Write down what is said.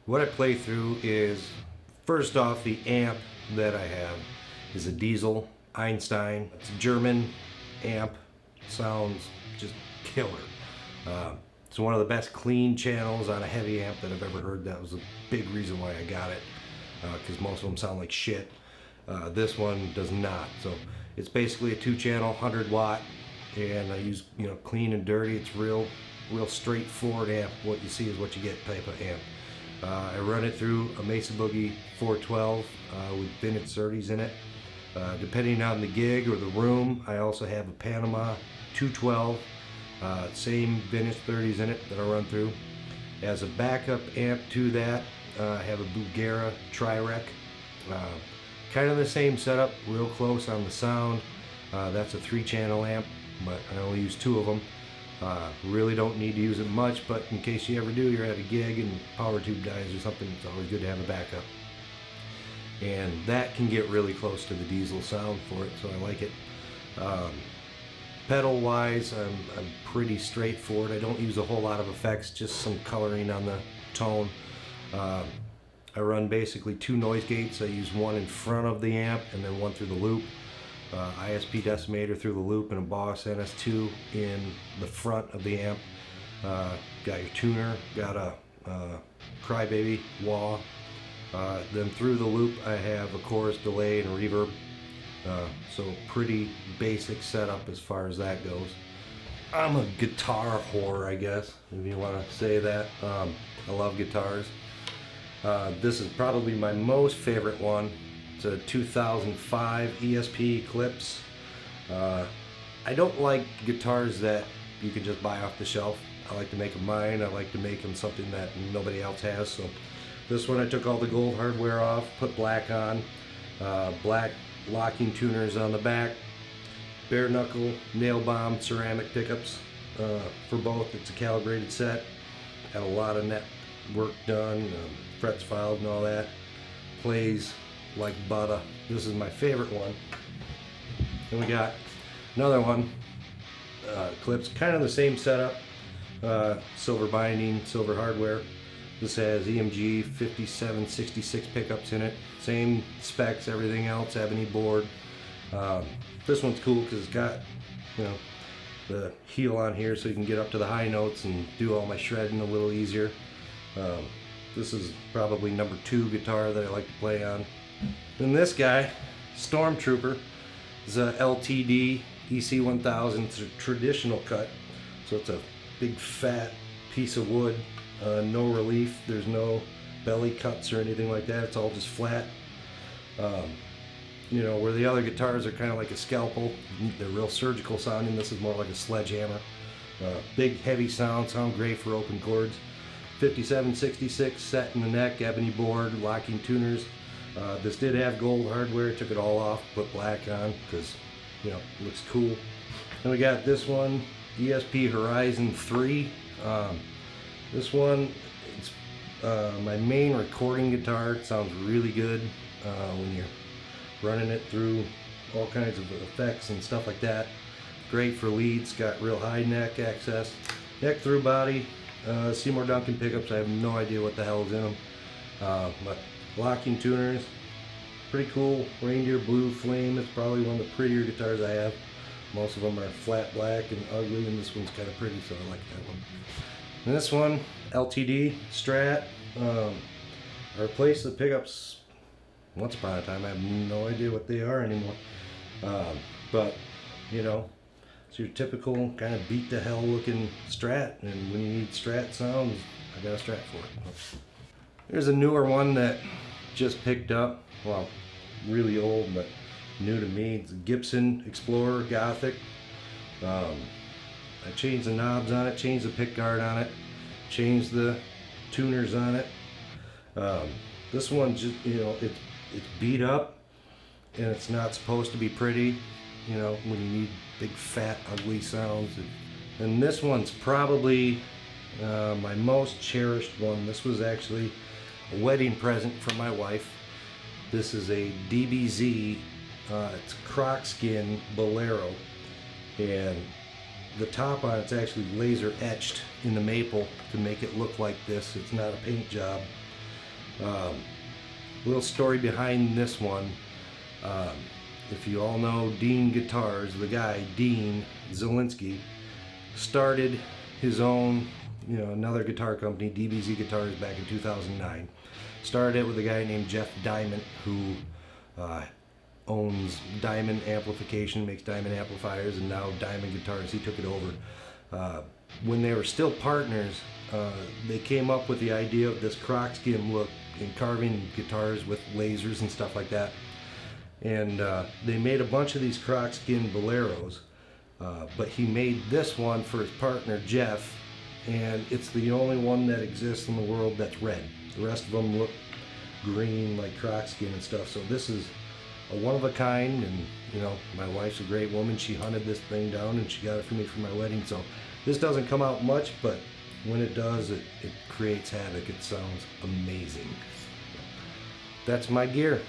what I play through is, first off, the amp that I have is a Diesel Einstein. It's a German amp. Sounds just killer. It's one of the best clean channels on a heavy amp that I've ever heard. That was a big reason why I got it, because most of them sound like shit. This one does not. So it's basically a 2-channel 100-watt, and I use, clean and dirty. It's real straightforward amp. What you see is what you get type of amp. I run it through a Mesa Boogie 412 with vintage 30s in it. Depending on the gig or the room, I also have a Panama 212, same vintage 30s in it that I run through. As a backup amp to that, I have a Bugera Tri-Rec. Kind of the same setup, real close on the sound. That's a 3-channel amp, but I only use 2 of them. Really don't need to use it much, but in case you ever do, you're at a gig and power tube dies or something, it's always good to have a backup. And that can get really close to the Diesel sound for it, so I like it. Pedal wise, I'm pretty straightforward. I don't use a whole lot of effects, just some coloring on the tone. I run basically 2 noise gates. I use one in front of the amp and then one through the loop. ISP decimator through the loop, and a Boss NS2 in the front of the amp. Got your tuner, got a Crybaby wah. Then through the loop I have a chorus, delay, and reverb. So pretty basic setup as far as that goes. I'm a guitar whore, I guess, if you want to say that. I love guitars. This is probably my most favorite one. It's a 2005 ESP Eclipse. I don't like guitars that you can just buy off the shelf. I like to make them mine. I like to make them something that nobody else has. So this one, I took all the gold hardware off, put black on, black locking tuners on the back, bare knuckle nail bomb ceramic pickups for both. It's a calibrated set. Had a lot of net work done, frets filed and all that. Plays like butter. This is my favorite one. Then we got another one, Eclipse, kind of the same setup, silver binding, silver hardware. This has EMG 5766 pickups in it, same specs, everything else, ebony board. This one's cool because it's got, the heel on here so you can get up to the high notes and do all my shredding a little easier. This is probably number 2 guitar that I like to play on. Then this guy, Stormtrooper, is a LTD EC1000. It's a traditional cut, so it's a big fat piece of wood, no relief. There's no belly cuts or anything like that. It's all just flat. Where the other guitars are kind of like a scalpel, they're real surgical sounding. This is more like a sledgehammer. Big heavy sound great for open chords. 5766 set in the neck, ebony board, locking tuners. This did have gold hardware. Took it all off, put black on because it looks cool. Then we got this one, ESP Horizon 3. This one, it's my main recording guitar. It sounds really good when you're running it through all kinds of effects and stuff like that. Great for leads. Got real high neck access, neck through body. Seymour Duncan pickups. I have no idea what the hell is in them, but locking tuners, pretty cool. Reindeer blue flame. It's probably one of the prettier guitars I have. Most of them are flat black and ugly, and this one's kind of pretty, so I like that one. And this one, LTD Strat. I replaced the pickups once upon a time. I have no idea what they are anymore, but it's your typical kind of beat to hell looking Strat, and when you need Strat sounds, I got a Strat for it. There's a newer one that just picked up, well, really old but new to me. It's a Gibson Explorer Gothic. I changed the knobs on it, changed the pick guard on it, changed the tuners on it. This one just, it's beat up, and it's not supposed to be pretty, when you need big fat ugly sounds. And this one's probably my most cherished one. This was actually a wedding present from my wife. This is a DBZ, it's Croc Skin Bolero, and the top on it's actually laser etched in the maple to make it look like this. It's not a paint job. Little story behind this one. If you all know Dean Guitars, the guy, Dean Zielinski, started his own, another guitar company, DBZ Guitars, back in 2009. Started it with a guy named Jeff Diamond, who owns Diamond Amplification, makes Diamond amplifiers, and now Diamond Guitars. He took it over. When they were still partners, they came up with the idea of this croc skin look in carving guitars with lasers and stuff like that. And they made a bunch of these croc skin boleros, but he made this one for his partner Jeff, and it's the only one that exists in the world that's red. The rest of them look green like croc skin and stuff. So this is a one of a kind, and my wife's a great woman. She hunted this thing down and she got it for me for my wedding. So this doesn't come out much, but when it does, it creates havoc. It sounds amazing. That's my gear.